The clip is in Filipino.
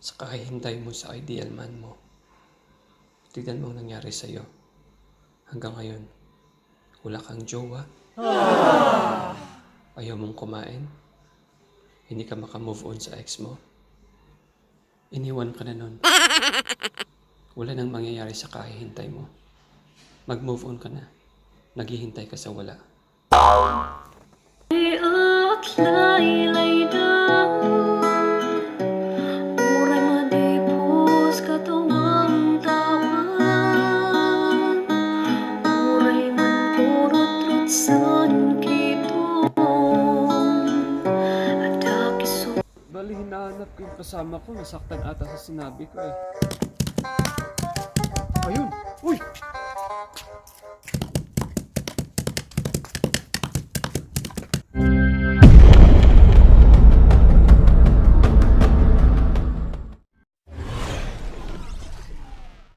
sa kahihintay mo sa ideal man mo. Tignan mo ang nangyari sa'yo. Hanggang ngayon, wala kang jowa. Ayaw mong kumain. Hindi ka makamove on sa ex mo. Iniwan ka na nun. Wala nang mangyayari sa kahihintay mo. Mag-move on ka na. Naghihintay ka sa wala. At laylay daw, uray madipos katawang tawan, uray man kurot-rot san kitong, ada kiso. Bali, hinahanap ko yung kasama ko. Nasaktan ata sa sinabi ko eh. Ayun! Uy!